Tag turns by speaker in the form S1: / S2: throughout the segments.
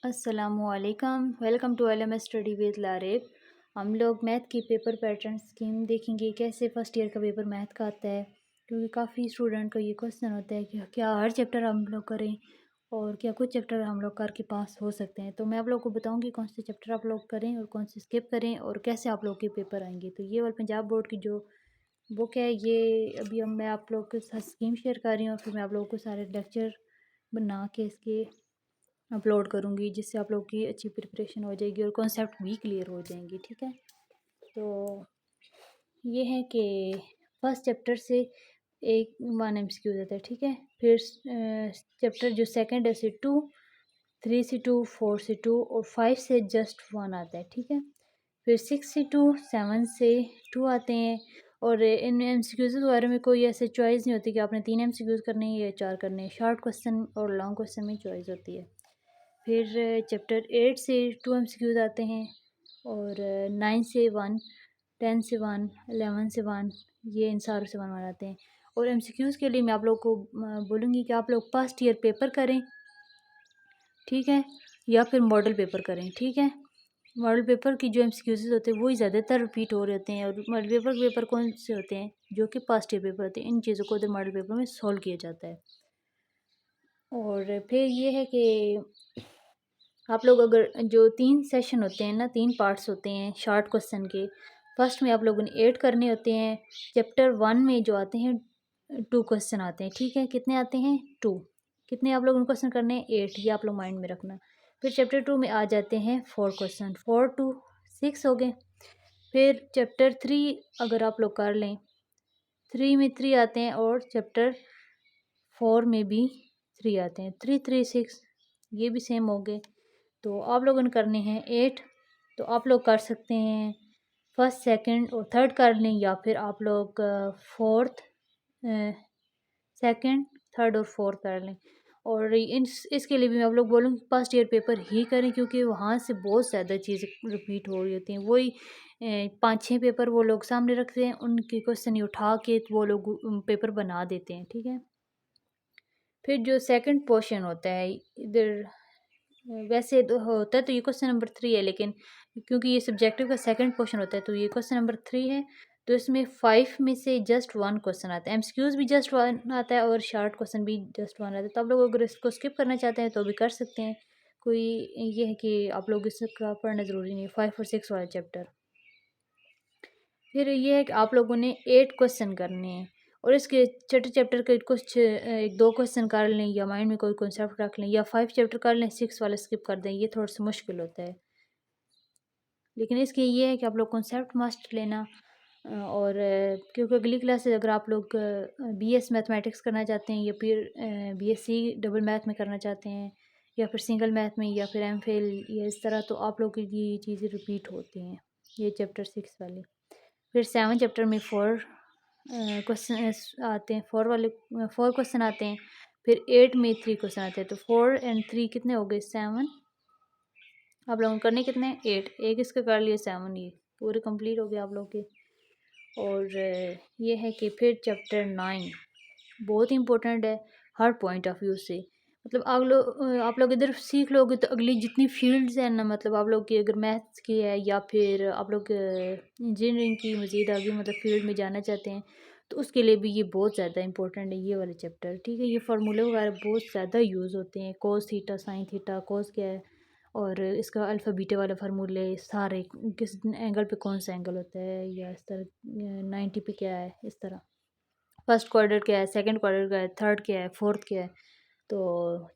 S1: अस्सलामुअलैकुम, welcome to LMS study with Laarib. हम लोग मैथ की पेपर पैटर्न स्कीम देखेंगे, कैसे फर्स्ट ईयर का पेपर मैथ का आता है। क्योंकि काफ़ी स्टूडेंट को ये क्वेश्चन होता है कि क्या हर चैप्टर हम लोग करें और क्या कुछ चैप्टर हम लोग करके पास हो सकते हैं। तो मैं आप लोग को बताऊंगी कौन से चैप्टर आप लोग करें और कौन से स्किप करें और कैसे आप लोग के पेपर आएंगे। तो ये वाला पंजाब बोर्ड की जो बुक है, ये अभी हम मैं आप लोग के साथ स्कीम शेयर कर रही हूँ और फिर मैं आप लोगों को सारे लेक्चर बना के इसके अपलोड करूँगी, जिससे आप लोग की अच्छी प्रिपरेशन हो जाएगी और कॉन्सेप्ट भी क्लियर हो जाएंगे। ठीक है, तो ये है कि फर्स्ट चैप्टर से एक 1 MCQ देता है। ठीक है, फिर चैप्टर जो सेकंड है से 2, 3 से 2, 4 से 2 और 5 से जस्ट 1 आता है। ठीक है, फिर 6 से 2, 7 से 2 आते हैं। और इन MCQs के बारे में कोई ऐसे चॉइस नहीं होती कि आपने 3 MCQs करने हैं या 4 करने हैं। शॉर्ट क्वेश्चन और लॉन्ग क्वेश्चन में चॉइस होती है। फिर चैप्टर 8 से 2 MCQs आते हैं और 9 से 1, 10 से 1, 11 से 1, ये इन सारों से 1 आते हैं। और MCQs के लिए मैं आप लोग को बोलूँगी कि आप लोग फर्स्ट ईयर पेपर करें, ठीक है, या फिर मॉडल पेपर करें। ठीक है, मॉडल पेपर की जो MCQs होते हैं वही ज़्यादातर रिपीट हो रहे होते हैं। और मॉडल पेपर कौन से होते हैं? जो कि पास्ट ईयर पेपर होते हैं। इन चीज़ों को उधर मॉडल पेपर में सॉल्व किया जाता है। और फिर ये है कि आप लोग अगर जो 3 सेशन होते हैं ना, 3 पार्ट्स होते हैं शॉर्ट क्वेश्चन के। फर्स्ट में आप लोगों ने 8 करने होते हैं। चैप्टर 1 में जो आते हैं 2 क्वेश्चन आते हैं। ठीक है, कितने आते हैं? 2। कितने आप लोगों ने क्वेश्चन करने हैं? 8। ये आप लोग माइंड में रखना। फिर चैप्टर 2 में आ जाते हैं 4 क्वेश्चन। 4 टू 6 हो गए। फिर चैप्टर 3 अगर आप लोग कर लें, 3 में 3 आते हैं और चैप्टर 4 में भी 3 आते हैं। 3 3 6, ये भी सेम हो गए। तो आप लोगों ने करने हैं 8। तो आप लोग कर सकते हैं फर्स्ट, सेकंड और थर्ड कर लें, या फिर आप लोग फोर्थ, सेकंड, थर्ड और फोर्थ कर लें। और इसके लिए भी मैं आप लोग बोलूँगी फर्स्ट ईयर पेपर ही करें, क्योंकि वहाँ से बहुत ज़्यादा चीज़ें रिपीट हो रही होती हैं। वही 5-6 पेपर वो लोग सामने रखते हैं, उनके क्वेश्चन ही उठा के वो लोग पेपर बना देते हैं। ठीक है, फिर जो सेकंड पोर्शन होता है इधर, वैसे तो होता है तो ये क्वेश्चन नंबर 3 है, लेकिन क्योंकि ये सब्जेक्टिव का सेकंड क्वेश्चन होता है तो ये क्वेश्चन नंबर 3 है। तो इसमें 5 में से जस्ट 1 क्वेश्चन आता है। MCQs भी जस्ट 1 आता है और शॉर्ट क्वेश्चन भी जस्ट 1 आता है। तो आप लोग अगर इसको स्किप करना चाहते हैं तो भी कर सकते हैं। कोई ये है कि आप लोग इसका पढ़ना ज़रूरी नहीं है, 5 और 6 वाला चैप्टर। फिर ये है कि आप लोगों ने 8 क्वेश्चन करने हैं और इसके छठे चैप्टर के कुछ 1-2 क्वेश्चन कर लें, या माइंड में कोई कॉन्सेप्ट रख लें, या 5 चैप्टर कर लें, 6 वाला स्किप कर दें। ये थोड़ा सा मुश्किल होता है, लेकिन इसके ये है कि आप लोग कॉन्सेप्ट मस्ट लेना। और क्योंकि अगली क्लास अगर आप लोग BS मैथमेटिक्स करना चाहते हैं, या फिर BSc डबल मैथ में करना चाहते हैं, या फिर सिंगल मैथ में, या फिर MPhil, या इस तरह, तो आप लोग की ये चीज़ें रिपीट होती हैं, ये चैप्टर 6 वाले। फिर 7 चैप्टर में 4 क्वेश्चन आते हैं, 4 क्वेश्चन आते हैं। फिर 8 में 3 क्वेश्चन आते हैं। तो 4 और 3 कितने हो गए? 7। आप लोगों ने करने कितने? 8। एक इसका कर लिए 7, ये पूरे कंप्लीट हो गए आप लोग के। और ये है कि फिर चैप्टर 9 बहुत इंपॉर्टेंट है हर पॉइंट ऑफ व्यू से। मतलब आप लोग इधर सीख लोगे तो अगली जितनी फील्ड्स हैं ना, मतलब आप लोग की अगर मैथ्स की है या फिर आप लोग इंजीनियरिंग की मज़ीद आगे मतलब फील्ड में जाना चाहते हैं, तो उसके लिए भी ये बहुत ज़्यादा इंपॉर्टेंट है ये वाले चैप्टर। ठीक है, ये फार्मूले वगैरह बहुत ज़्यादा यूज़ होते हैं। कोस थीटा, साइन थीटा, कोस क्या है, और इसका अल्फ़ा बीटा वाले फार्मूले सारे, किस एंगल पे कौन सा एंगल होता है, या इस तरह 90 पे क्या है, इस तरह फर्स्ट क्वाड्रेंट क्या है, सेकंड क्वाड्रेंट क्या है, थर्ड क्या है, फोर्थ क्या है। तो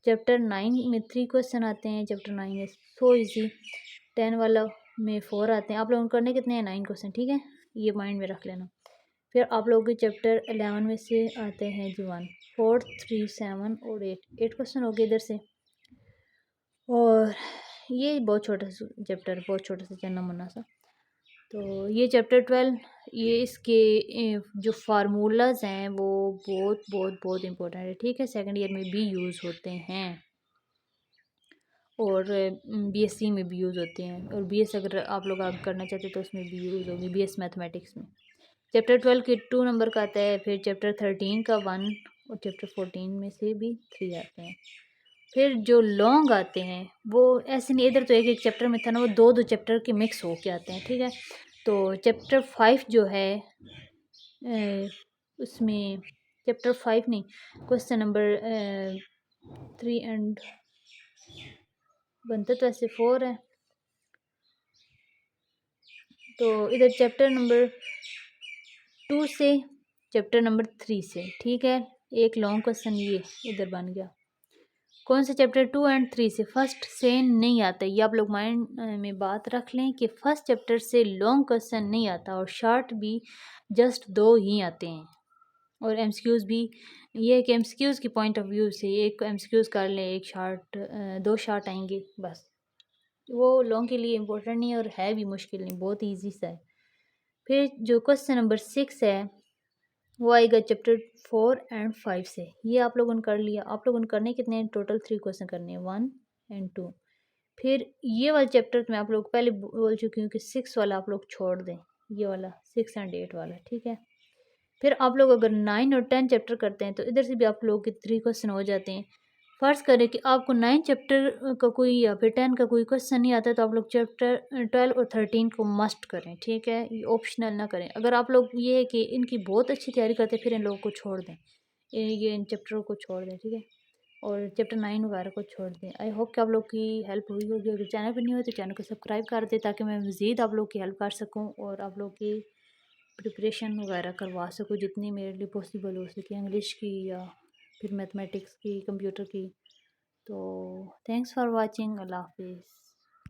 S1: चैप्टर 9 में 3 क्वेश्चन आते हैं। चैप्टर 9 है सो इजी। 10 वाला में 4 आते हैं। आप लोगों को करने कितने हैं? 9 क्वेश्चन। ठीक है, ये माइंड में रख लेना। फिर आप लोगों के चैप्टर 11 में से आते हैं जी 1, 4, 3, 7 और 8 क्वेश्चन हो गए इधर से। और ये बहुत छोटा सा चैप्टर, बहुत छोटा सा चन्ना मुन्ना सा। तो ये चैप्टर 12, ये इसके जो फार्मूलाज हैं वो बहुत बहुत बहुत इंपॉर्टेंट है। ठीक है, सेकंड ईयर में भी यूज़ होते हैं और BSc में भी यूज़ होते हैं, और BS अगर आप लोग आगे करना चाहते हैं तो उसमें भी यूज़ होगी, BS मैथमेटिक्स में। चैप्टर 12 के 2 नंबर का आता है। फिर चैप्टर 13 का 1 और चैप्टर 14 में से भी 3 आते हैं। फिर जो लॉन्ग आते हैं वो ऐसे नहीं, इधर तो एक एक चैप्टर में था ना, वो दो दो चैप्टर के मिक्स हो के आते हैं, ठीक है। तो चैप्टर 5 जो है उसमें चैप्टर 5 नहीं, क्वेश्चन नंबर 3 एंड बनता तो ऐसे 4 है, तो इधर चैप्टर नंबर 2 से चैप्टर नंबर 3 से, ठीक है। एक लॉन्ग क्वेश्चन ये इधर बन गया। कौन से चैप्टर 2 एंड 3 से फर्स्ट से नहीं आता, ये आप लोग माइंड में बात रख लें कि फर्स्ट चैप्टर से लॉन्ग क्वेश्चन नहीं आता, और शॉर्ट भी जस्ट 2 ही आते हैं। और एमसीक्यूज़ भी ये है कि एमसीक्यूज़ की पॉइंट ऑफ व्यू से एक एमसीक्यूज़ कर लें, एक शॉर्ट 2 शॉर्ट आएंगे बस। वो लॉन्ग के लिए इम्पोर्टेंट नहीं है और है भी मुश्किल नहीं, बहुत ईजी सा है। फिर जो क्वेश्चन नंबर 6 है वो आएगा चैप्टर 4 एंड 5 से। ये आप लोगों ने कर लिया। आप लोगों ने करने कितने हैं, टोटल 3 क्वेश्चन करने हैं, 1 एंड 2। फिर ये वाला चैप्टर मैं आप लोग को पहले बोल चुकी हूँ कि 6 वाला आप लोग छोड़ दें, ये वाला 6 एंड 8 वाला, ठीक है। फिर आप लोग अगर 9 और 10 चैप्टर करते हैं तो इधर से भी आप लोगों के 3 क्वेश्चन हो जाते हैं। फ़र्ज़ करें कि आपको 9 चैप्टर का कोई या फिर 10 का कोई क्वेश्चन नहीं आता, तो आप लोग चैप्टर 12 और 13 को मस्ट करें, ठीक है। ये ऑप्शनल ना करें। अगर आप लोग ये है कि इनकी बहुत अच्छी तैयारी करते हैं, फिर इन लोगों को छोड़ दें, ये इन चैप्टरों को छोड़ दें, ठीक है। और चैप्टर 9 वगैरह को छोड़ दें। आई होप कि आप लोग की हेल्प हुई होगी। अगर चैनल पर नहीं हो तो चैनल को सब्सक्राइब कर दें, ताकि मैं मज़ीद आप लोग की हेल्प कर सकूँ और आप लोग की प्रिपरेशन वगैरह करवा सकूँ जितनी मेरे लिए पॉसिबल हो सके, इंग्लिश की या फिर मैथमेटिक्स की, कंप्यूटर की। तो थैंक्स फॉर वाचिंग। अल्लाह हाफिज़।